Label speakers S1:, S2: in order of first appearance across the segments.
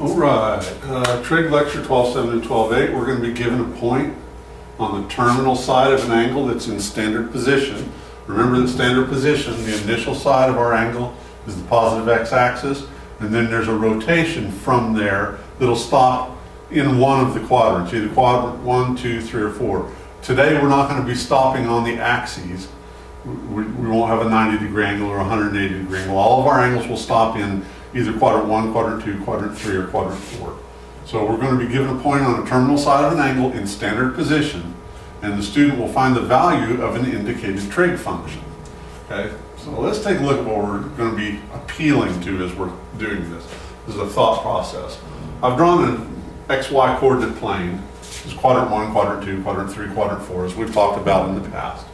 S1: All right, Trig lecture 12.7 and 12.8, we're going to be given a point on the terminal side of an angle that's in standard position. Remember that standard position, the initial side of our angle is the positive x-axis, and then there's a rotation from there that'll stop in one of the quadrants, either quadrant 1, 2, 3, or 4. Today we're not going to be stopping on the axes. We won't have a 90-degree angle or a 180-degree angle. All of our angles will stop in either quadrant 1, quadrant 2, quadrant 3, or quadrant 4. So we're going to be given a point on a terminal side of an angle in standard position, and the student will find the value of an indicated trig function. Okay, so let's take a look at what we're going to be appealing to as we're doing this. This is a thought process. I've drawn an XY coordinate plane. This is quadrant 1, quadrant 2, quadrant 3, quadrant 4, as we've talked about in the past.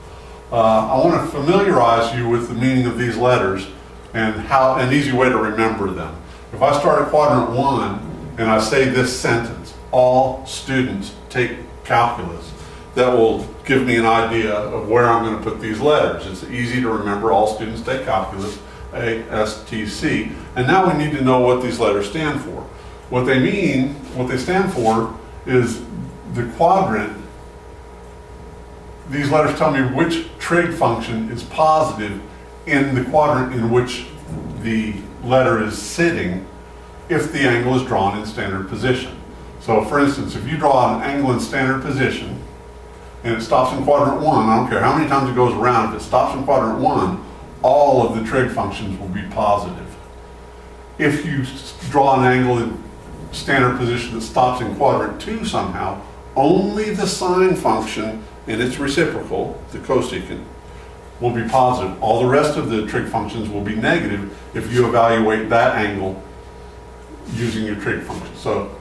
S1: I want to familiarize you with the meaning of these letters and how an easy way to remember them. If I start at quadrant 1 and I say this sentence, all students take calculus, that will give me an idea of where I'm going to put these letters. It's easy to remember, all students take calculus, A, S, T, C. And now we need to know what these letters stand for. What they mean, what they stand for is the quadrant. These letters tell me which trig function is positive in the quadrant in which the letter is sitting if the angle is drawn in standard position. So for instance, if you draw an angle in standard position and it stops in quadrant 1, I don't care how many times it goes around, if it stops in quadrant 1, all of the trig functions will be positive. If you draw an angle in standard position that stops in quadrant 2 somehow, only the sine function and its reciprocal, the cosecant, will be positive. All the rest of the trig functions will be negative if you evaluate that angle using your trig function. So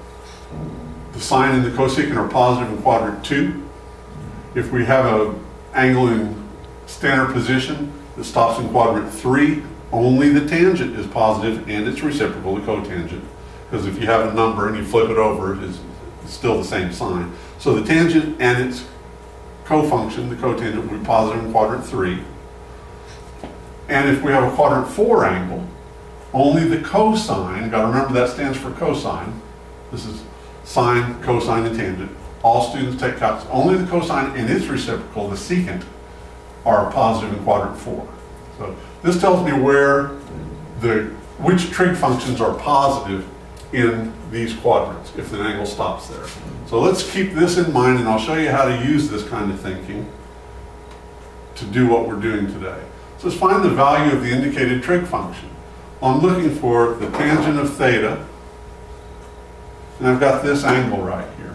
S1: the sine and the cosecant are positive in quadrant 2. If we have an angle in standard position that stops in quadrant 3, only the tangent is positive and its reciprocal, the cotangent. Because if you have a number and you flip it over, it's still the same sign. So the tangent and its cofunction, the cotangent, will be positive in quadrant 3. And if we have a quadrant 4 angle, only the cosine, got to remember that stands for cosine. This is sine, cosine, and tangent. All students take calculus. Only the cosine and its reciprocal, the secant, are positive in quadrant 4. So this tells me which trig functions are positive in these quadrants if the angle stops there. So let's keep this in mind, and I'll show you how to use this kind of thinking to do what we're doing today. So let's find the value of the indicated trig function. I'm looking for the tangent of theta, and I've got this angle right here.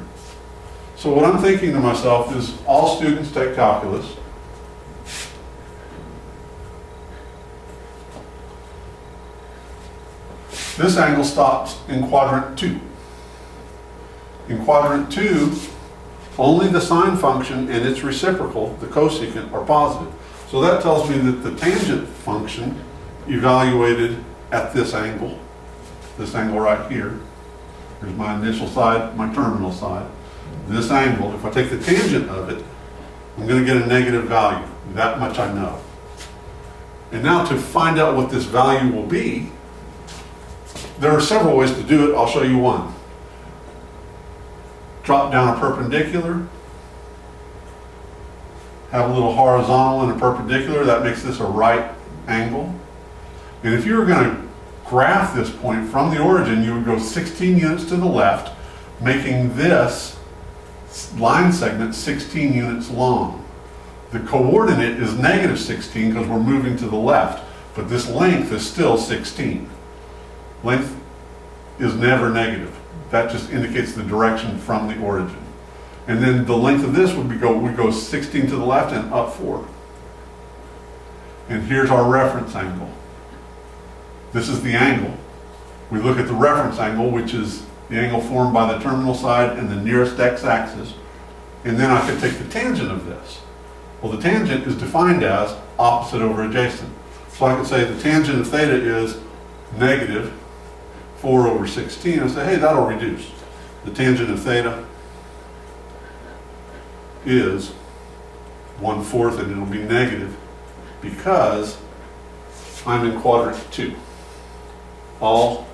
S1: So what I'm thinking to myself is all students take calculus. This angle stops in quadrant 2. In quadrant 2, only the sine function and its reciprocal, the cosecant, are positive. So that tells me that the tangent function evaluated at this angle right here, here's my initial side, my terminal side. This angle, if I take the tangent of it, I'm going to get a negative value. That much I know. And now to find out what this value will be, there are several ways to do it. I'll show you one. Drop down a perpendicular, have a little horizontal and a perpendicular. That makes this a right angle. And if you were going to graph this point from the origin, you would go 16 units to the left, making this line segment 16 units long. The coordinate is negative 16 because we're moving to the left, but this length is still 16. Length is never negative. That just indicates the direction from the origin. And then the length of this would go 16 to the left and up 4. And here's our reference angle. This is the angle. We look at the reference angle, which is the angle formed by the terminal side and the nearest x-axis. And then I could take the tangent of this. Well, the tangent is defined as opposite over adjacent. So I could say the tangent of theta is negative 4 over 16. I say, hey, that'll reduce. The tangent of theta is 1/4, and it'll be negative because I'm in quadrant 2. All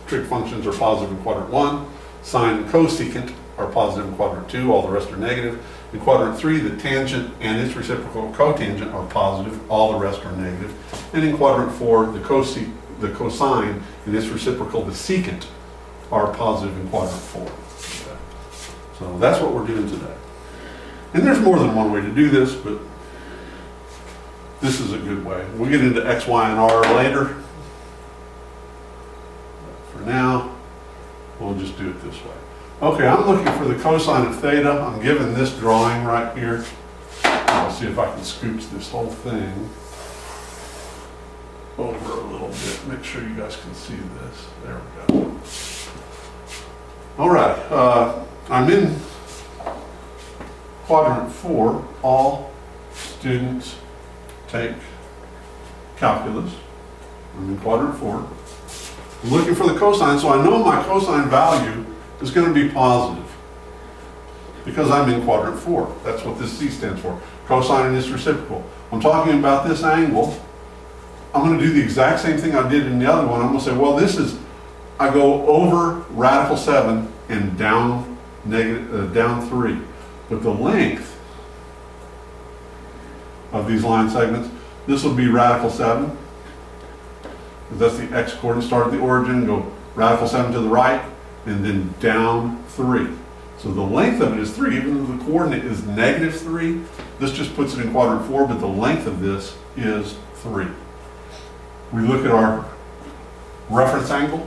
S1: trig functions are positive in quadrant 1. Sine and cosecant are positive in quadrant 2, all the rest are negative. In quadrant 3, the tangent and its reciprocal cotangent are positive, all the rest are negative. And in quadrant 4, the cosine and its reciprocal, the secant, are positive in quadrant 4. Okay. So that's what we're doing today. And there's more than one way to do this, but this is a good way. We'll get into x, y, and r later. For now, we'll just do it this way. Okay, I'm looking for the cosine of theta. I'm given this drawing right here. I'll see if I can scooch this whole thing over a little bit. Make sure you guys can see this. There we go. All right, I'm in quadrant 4. All students take calculus. I'm in quadrant 4. I'm looking for the cosine, so I know my cosine value is going to be positive because I'm in quadrant 4. That's what this C stands for. Cosine and its reciprocal. I'm talking about this angle. I'm going to do the exact same thing I did in the other one. I'm going to say, well, this is, I go over radical 7 and down down 3. But the length of these line segments, this will be radical 7. That's the x coordinate. Start at the origin, go radical 7 to the right, and then down 3. So the length of it is 3, even though the coordinate is negative 3. This just puts it in quadrant 4, but the length of this is 3. We look at our reference angle,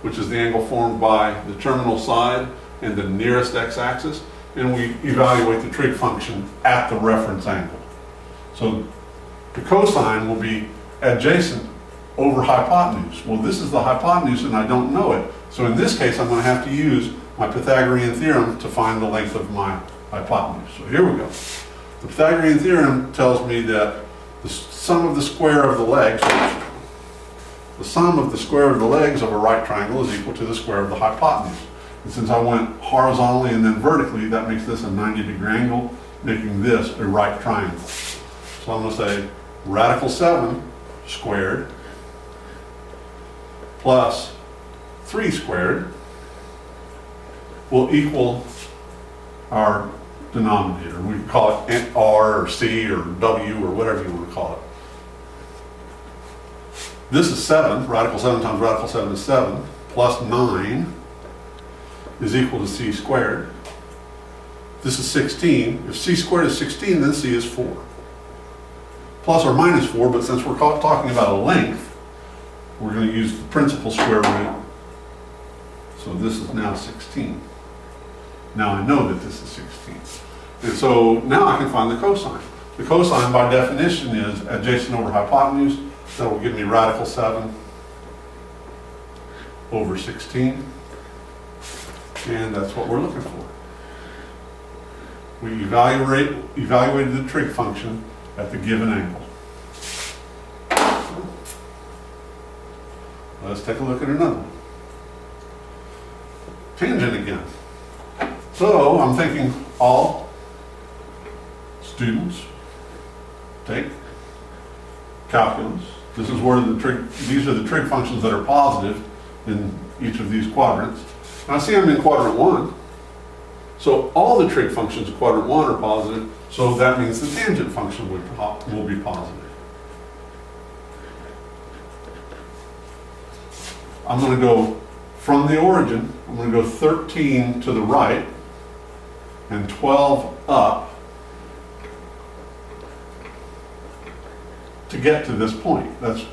S1: which is the angle formed by the terminal side and the nearest x-axis, and we evaluate the trig function at the reference angle. So the cosine will be adjacent over hypotenuse. Well, this is the hypotenuse and I don't know it. So in this case, I'm going to have to use my Pythagorean theorem to find the length of my hypotenuse. So here we go. The Pythagorean theorem tells me that the sum of the square of the legs, the sum of the square of the legs of a right triangle is equal to the square of the hypotenuse. And since I went horizontally and then vertically, that makes this a 90-degree angle, making this a right triangle. So I'm going to say radical 7 squared plus 3 squared will equal our denominator. We can call it R or C or W or whatever you want to call it. This is 7. Radical 7 times radical 7 is 7. Plus 9 is equal to C squared. This is 16. If C squared is 16, then C is 4. Plus or minus 4, but since we're talking about a length, we're going to use the principal square root. So this is now 16. Now I know that this is 16. And so now I can find the cosine. The cosine by definition is adjacent over hypotenuse. That will give me radical 7 over 16. And that's what we're looking for. We evaluated the trig function at the given angle. Let's take a look at another one. Tangent again. So I'm thinking all students take calculus. This is where these are the trig functions that are positive in each of these quadrants. Now see, I'm in quadrant 1. So all the trig functions in quadrant 1 are positive, so that means the tangent function will be positive. I'm going to go from the origin, I'm going to go 13 to the right and 12 up to get to this point. That's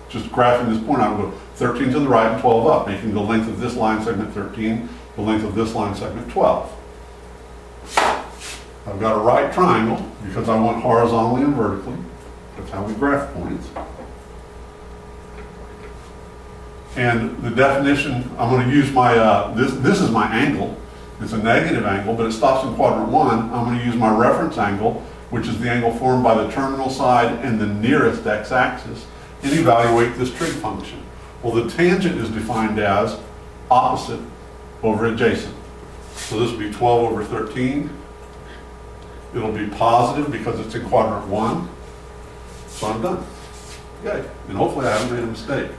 S1: just graphing this point. I will go 13 to the right and 12 up, making the length of this line segment 13, the length of this line segment 12. I've got a right triangle because I went horizontally and vertically. That's how we graph points. And the definition, I'm going to use my, this is my angle. It's a negative angle, but it stops in quadrant 1. I'm going to use my reference angle, which is the angle formed by the terminal side and the nearest x-axis, and evaluate this trig function. Well, the tangent is defined as opposite over adjacent. So this will be 12 over 13. It'll be positive because it's in quadrant 1. So I'm done. Okay, and hopefully I haven't made a mistake.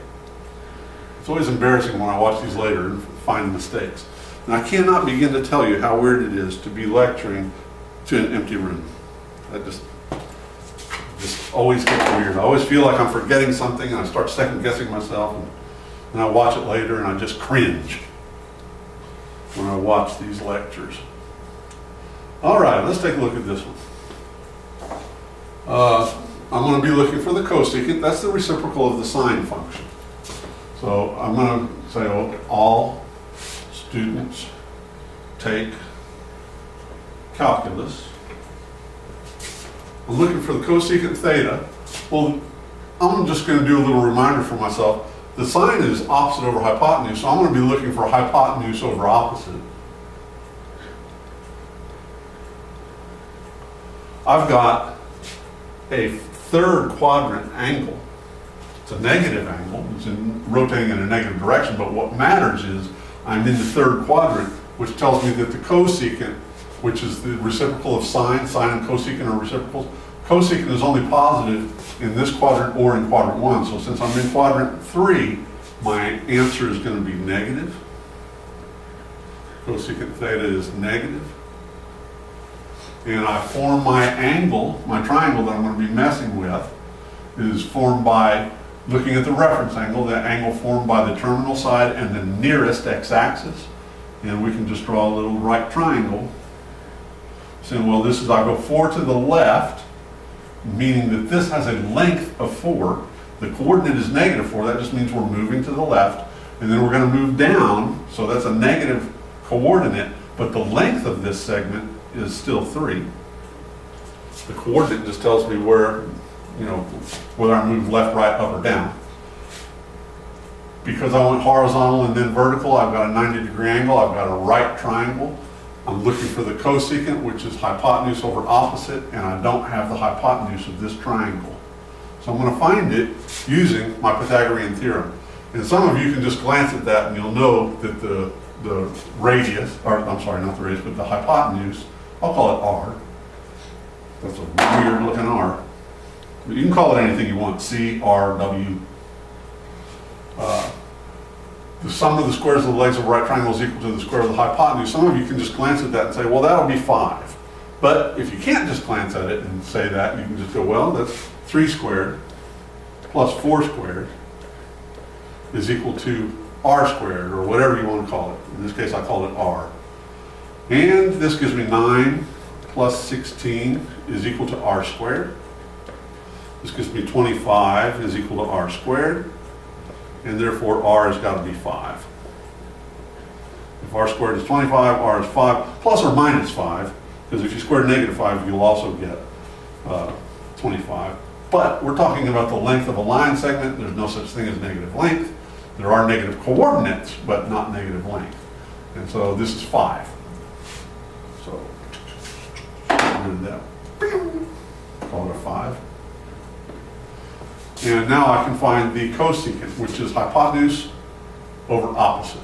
S1: It's always embarrassing when I watch these later and find mistakes. And I cannot begin to tell you how weird it is to be lecturing to an empty room. I just always gets weird. I always feel like I'm forgetting something, and I start second guessing myself, and I watch it later and I just cringe when I watch these lectures. All right, let's take a look at this one. I'm going to be looking for the cosecant. That's the reciprocal of the sine function. So I'm going to say, oh, all students take calculus. I'm looking for the cosecant theta. Well, I'm just going to do a little reminder for myself. The sine is opposite over hypotenuse, so I'm going to be looking for hypotenuse over opposite. I've got a third quadrant angle. It's a negative angle. It's rotating in a negative direction, but what matters is I'm in the third quadrant, which tells me that the cosecant, which is the reciprocal of sine and cosecant are reciprocals. Cosecant is only positive in this quadrant or in quadrant 1. So since I'm in quadrant 3, my answer is going to be negative. Cosecant theta is negative. And I form my angle, my triangle that I'm going to be messing with, is formed by looking at the reference angle, that angle formed by the terminal side and the nearest x-axis. And we can just draw a little right triangle. Saying, well, this is, I'll go 4 to the left, meaning that this has a length of 4. The coordinate is negative 4. That just means we're moving to the left. And then we're going to move down, so that's a negative coordinate, but the length of this segment is still 3. The coordinate just tells me where, whether I move left, right, up, or down. Because I went horizontal and then vertical, I've got a 90-degree angle, I've got a right triangle. I'm looking for the cosecant, which is hypotenuse over opposite, and I don't have the hypotenuse of this triangle. So I'm going to find it using my Pythagorean theorem. And some of you can just glance at that and you'll know that the radius, or I'm sorry, not the radius, but the hypotenuse, I'll call it r. That's a weird looking r. But you can call it anything you want, C, R, W. The sum of the squares of the legs of a right triangle is equal to the square of the hypotenuse. Some of you can just glance at that and say, well, that'll be 5. But if you can't just glance at it and say that, you can just go, well, that's 3 squared plus 4 squared is equal to r squared, or whatever you want to call it. In this case, I call it r. And this gives me 9 plus 16 is equal to r squared. This gives me 25 is equal to r squared. And therefore r has got to be 5. If r squared is 25, r is 5, plus or minus 5, because if you square negative 5, you'll also get 25. But we're talking about the length of a line segment. There's no such thing as negative length. There are negative coordinates, but not negative length. And so this is 5. So, rid of that. Call it a 5. And now I can find the cosecant, which is hypotenuse over opposite.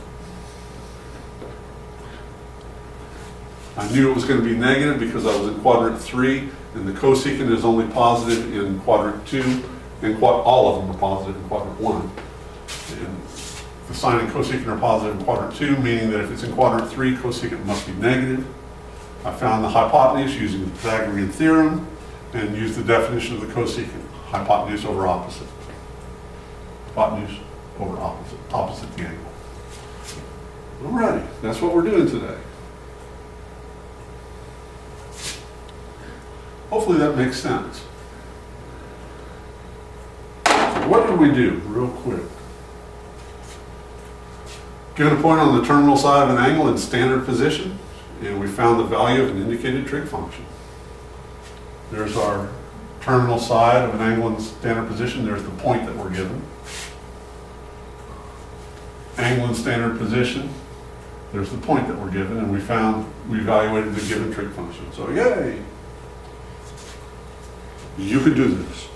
S1: I knew it was going to be negative because I was in quadrant 3, and the cosecant is only positive in quadrant 2, and all of them are positive in quadrant 1. And the sine and cosecant are positive in quadrant 2, meaning that if it's in quadrant 3, cosecant must be negative. I found the hypotenuse using the Pythagorean theorem, and used the definition of the cosecant. Hypotenuse over opposite. Hypotenuse over opposite. Opposite the angle. Alrighty, that's what we're doing today. Hopefully that makes sense. So what did we do, real quick? Given a point on the terminal side of an angle in standard position, and we found the value of an indicated trig function. There's our terminal side of an angle in standard position. There's the point that we're given. Angle in standard position. There's the point that we're given, and we evaluated the given trig function. So yay! You could do this.